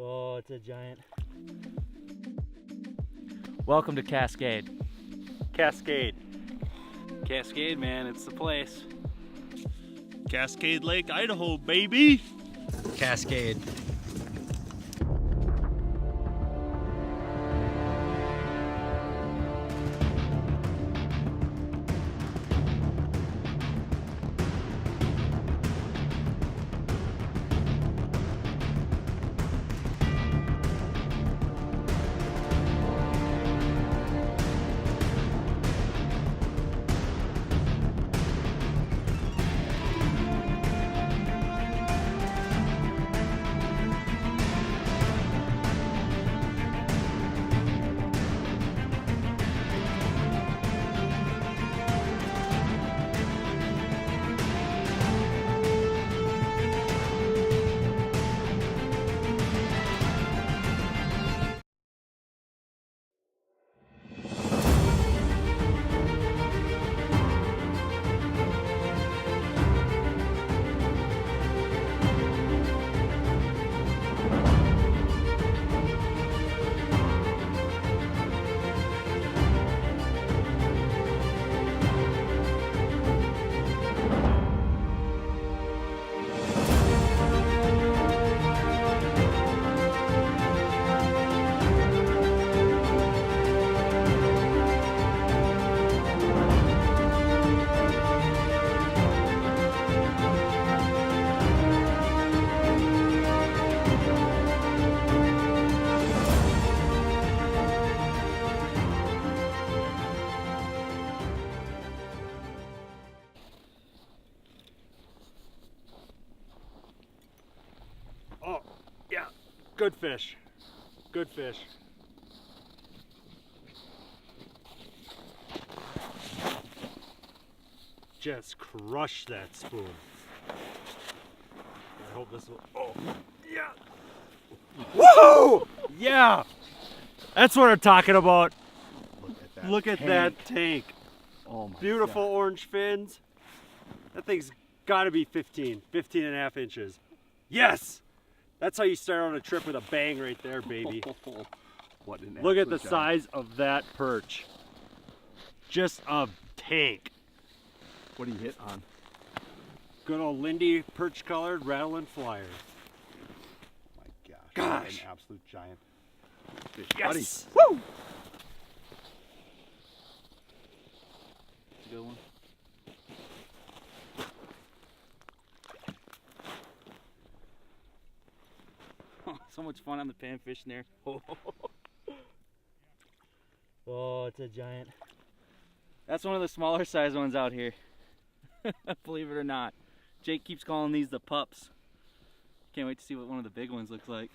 Oh, it's a giant. Welcome to Cascade. Cascade. Cascade, man, it's the place. Cascade Lake, Idaho, baby. Cascade. Oh, yeah. Good fish. Good fish. Just crush that spoon. I hope this will. Oh, yeah. Woohoo! Yeah. That's what I'm talking about. Look at that tank. Oh my Beautiful God. orange fins. That thing's got to be 15 and a half inches. Yes! That's how you start on a trip with a bang right there, baby. What an Look at the absolute giant. size of that perch. Just a tank. What do you hit on? Good old Lindy perch colored rattling flyer. Oh my gosh. Gosh. An absolute giant fish. Yes! Buddy. Woo! Good one. So much fun on the panfish in there. Oh, it's a giant. That's one of the smaller size ones out here. Believe it or not. Jake keeps calling these the pups. Can't wait to see what one of the big ones looks like.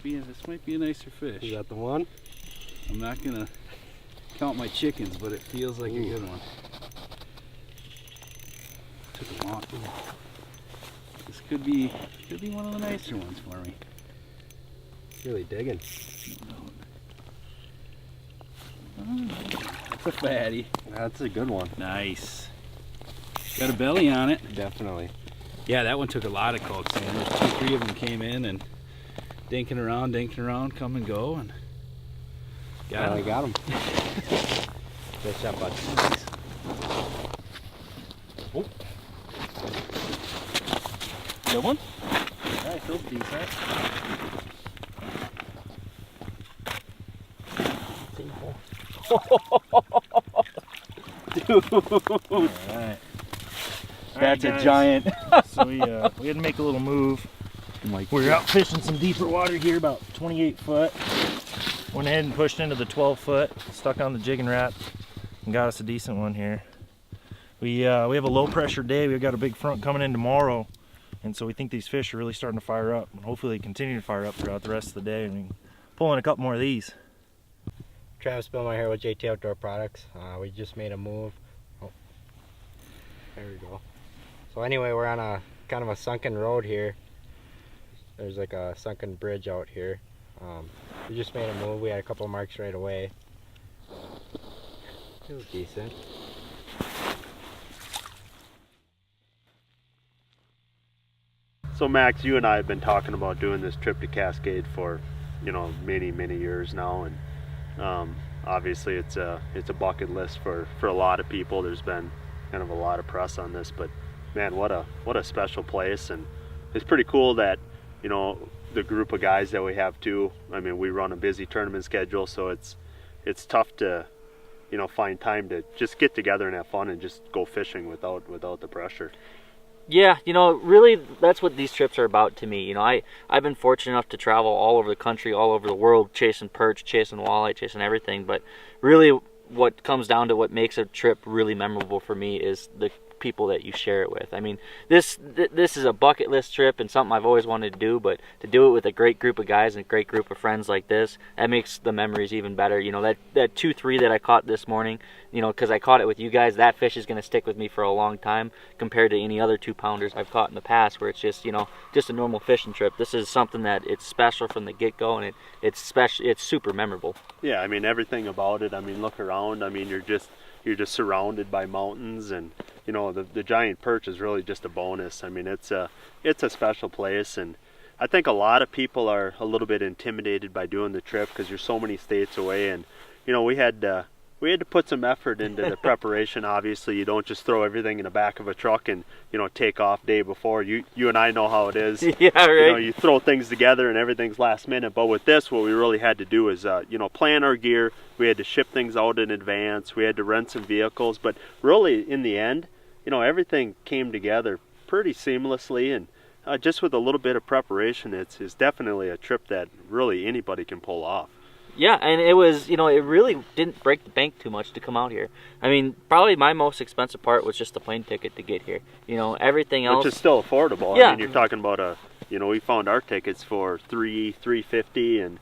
This might be a nicer fish. Is that the one? I'm not gonna count my chickens, but it feels like a good one. Took a long. This could be one of the nicer ones for me. Really digging. That's a fatty. That's a good one. Nice. Got a belly on it. Definitely. Yeah, that one took a lot of coaxing. There's 2-3 of them came in and dinking around, come and go, and I got him. Good shot, bud. Nice. Oh. Good one. Yeah, it feels decent. Dude. Alright. That's Alright, a giant. So we had to make a little move. We're out fishing some deeper water here, about 28 foot. Went ahead and pushed into the 12 foot, stuck on the jig and wrap, and got us a decent one here. We have a low pressure day. We've got a big front coming in tomorrow, and so we think these fish are really starting to fire up. And hopefully they continue to fire up throughout the rest of the day, and we can pull in a couple more of these. Travis Spillman here with JT Outdoor Products. We just made a move. Oh, there we go. So anyway, we're on a kind of a sunken road here. There's like a sunken bridge out here. We just made a move. We had a couple marks right away. It was decent. So Max, you and I have been talking about doing this trip to Cascade for, many years now, and obviously it's a bucket list for a lot of people. There's been kind of a lot of press on this, but man, what a special place, and it's pretty cool that the group of guys that we have too. I mean, we run a busy tournament schedule, so it's tough to find time to just get together and have fun and just go fishing without the pressure. Yeah, really that's what these trips are about to me. I've been fortunate enough to travel all over the country, all over the world, chasing perch, chasing walleye, chasing everything. But really what comes down to what makes a trip really memorable for me is the people that you share it with. I mean, this is a bucket list trip and something I've always wanted to do, but to do it with a great group of guys and a great group of friends like this, that makes the memories even better. That 2-3 that I caught this morning, because I caught it with you guys, that fish is going to stick with me for a long time compared to any other 2-pounders I've caught in the past where it's just, just a normal fishing trip. This is something that it's special from the get-go, and it's special. It's super memorable. Yeah, I mean, everything about it. I mean, look around. I mean, you're just surrounded by mountains, and the giant perch is really just a bonus. I mean, it's a special place, and I think a lot of people are a little bit intimidated by doing the trip because you're so many states away, and we had to put some effort into the preparation. Obviously, you don't just throw everything in the back of a truck and take off day before. You and I know how it is. Yeah, right. You throw things together and everything's last minute. But with this, what we really had to do is plan our gear. We had to ship things out in advance. We had to rent some vehicles. But really, in the end, everything came together pretty seamlessly, and just with a little bit of preparation, it's definitely a trip that really anybody can pull off. Yeah, and it was, it really didn't break the bank too much to come out here. I mean, probably my most expensive part was just the plane ticket to get here. Everything else, which is still affordable. Yeah. I mean, you're talking about we found our tickets for $350, and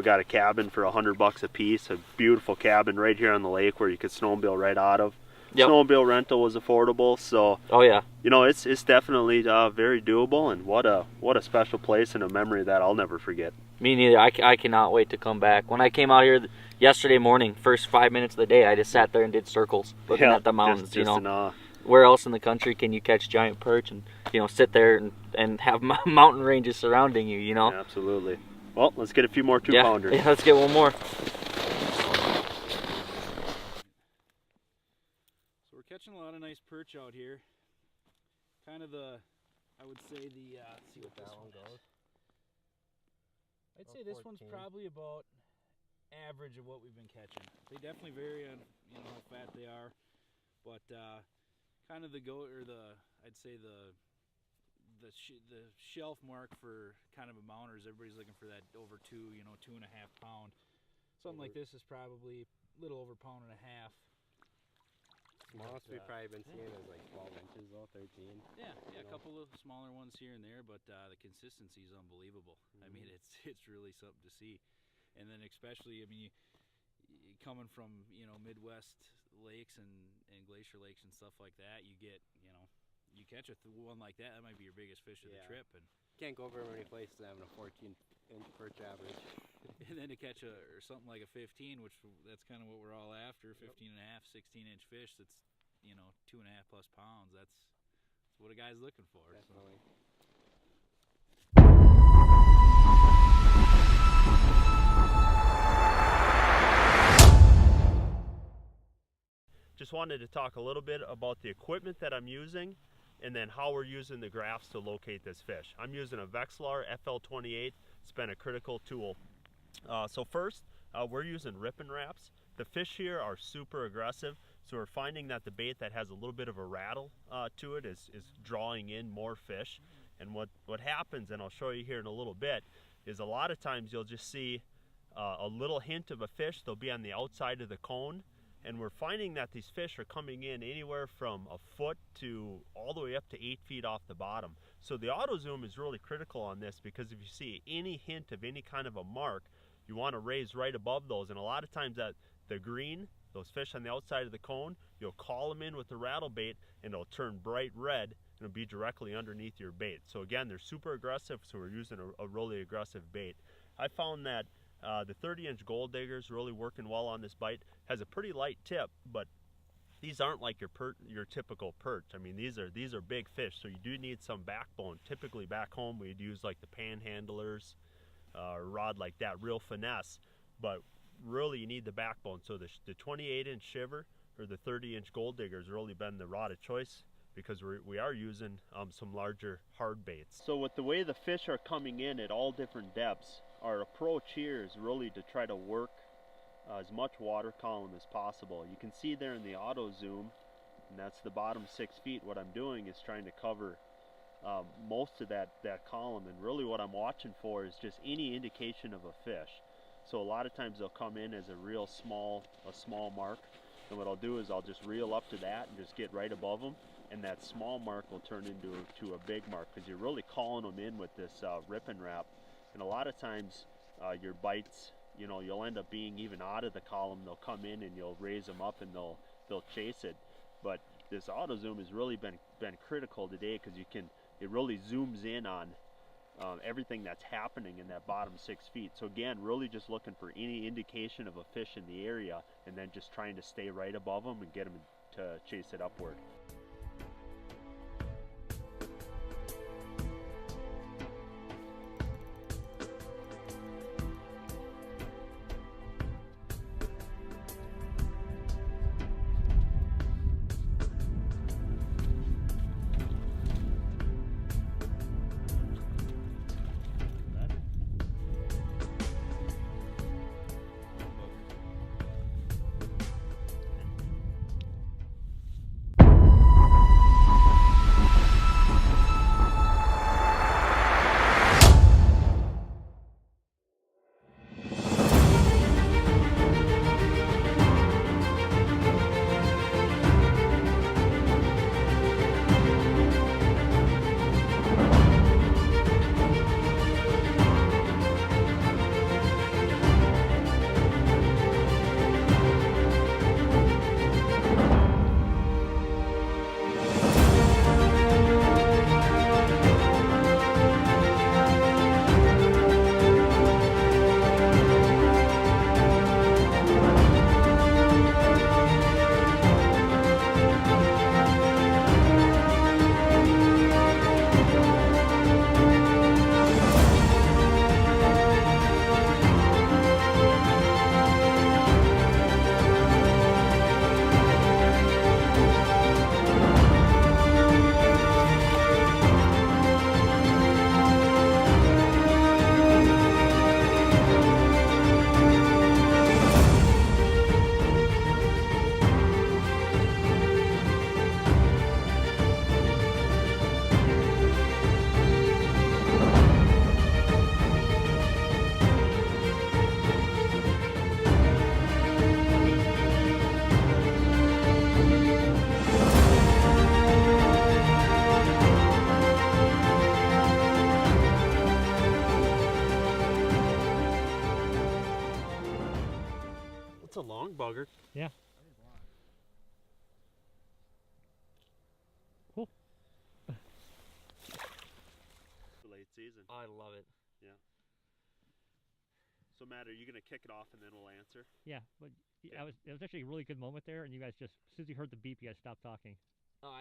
got a cabin for $100 a piece. A beautiful cabin right here on the lake where you could snowmobile right out of. Yep. Snowmobile rental was affordable, so oh yeah, it's definitely very doable, and what a special place and a memory that I'll never forget. Me neither. I cannot wait to come back. When I came out here yesterday morning, first 5 minutes of the day, I just sat there and did circles looking at the mountains. Just in awe. Where else in the country can you catch giant perch and sit there and have mountain ranges surrounding you? Yeah, absolutely. Well, let's get a few more 2-pounders. Yeah, let's get one more. Catching a lot of nice perch out here. Kind of I would say let's see what that one goes. I'd say this 14. one's probably about average of what we've been catching. They definitely vary on how fat they are, but kind of I'd say the shelf mark for kind of a mounter is everybody's looking for that over 2.5 pound. Something like this is probably a little over 1.5 pounds. Smallest we've probably been seeing is like 12 inches though, 13. Yeah, a couple of smaller ones here and there, but the consistency is unbelievable. I mean, it's really something to see. And then especially, I mean, you coming from Midwest lakes and glacier lakes and stuff like that, you get you catch one like that might be your biggest fish of the trip, and can't go very many places having a 14-inch perch average. And then to catch something like a 15, which that's kind of what we're all after, 15 and a half, 16-inch fish that's 2.5+ pounds. That's what a guy's looking for. Definitely. Just wanted to talk a little bit about the equipment that I'm using, and then how we're using the graphs to locate this fish. I'm using a Vexilar FL28. It's been a critical tool. So first, we're using rip and wraps. The fish here are super aggressive, so we're finding that the bait that has a little bit of a rattle to it is drawing in more fish. And what happens, and I'll show you here in a little bit, is a lot of times you'll just see a little hint of a fish. They'll be on the outside of the cone, and we're finding that these fish are coming in anywhere from a foot to all the way up to 8 feet off the bottom. So the auto zoom is really critical on this, because if you see any hint of any kind of a mark, you want to raise right above those. And a lot of times that the green, those fish on the outside of the cone, you'll call them in with the rattle bait and it'll turn bright red it'll be directly underneath your bait. So again, they're super aggressive, so we're using a really aggressive bait. I found that the 30-inch gold digger is really working well on this bite. Has a pretty light tip, but these aren't like your typical perch. I mean, these are big fish, so you do need some backbone. Typically back home we'd use like the panhandlers, a rod like that, real finesse, but really you need the backbone. So the 28-inch shiver or the 30-inch gold digger has really been the rod of choice, because we are using some larger hard baits. So with the way the fish are coming in at all different depths, our approach here is really to try to work as much water column as possible. You can see there in the auto zoom, and that's the bottom 6 feet. What I'm doing is trying to cover most of that column, and really what I'm watching for is just any indication of a fish. So a lot of times they'll come in as a small mark, and what I'll do is I'll just reel up to that and just get right above them, and that small mark will turn into a big mark, because you're really calling them in with this rip and wrap. And a lot of times your bites, you know, you'll end up being even out of the column. They'll come in and you'll raise them up and they'll chase it. But this auto zoom has really been critical today, because it really zooms in on everything that's happening in that bottom 6 feet. So again, really just looking for any indication of a fish in the area, and then just trying to stay right above them and get them to chase it upward. A long bugger. Yeah. Cool. Late season. I love it. Yeah. So Matt, are you gonna kick it off and then we'll answer? Yeah, but it was actually a really good moment there, and you guys just, as soon as you heard the beep, you guys stopped talking.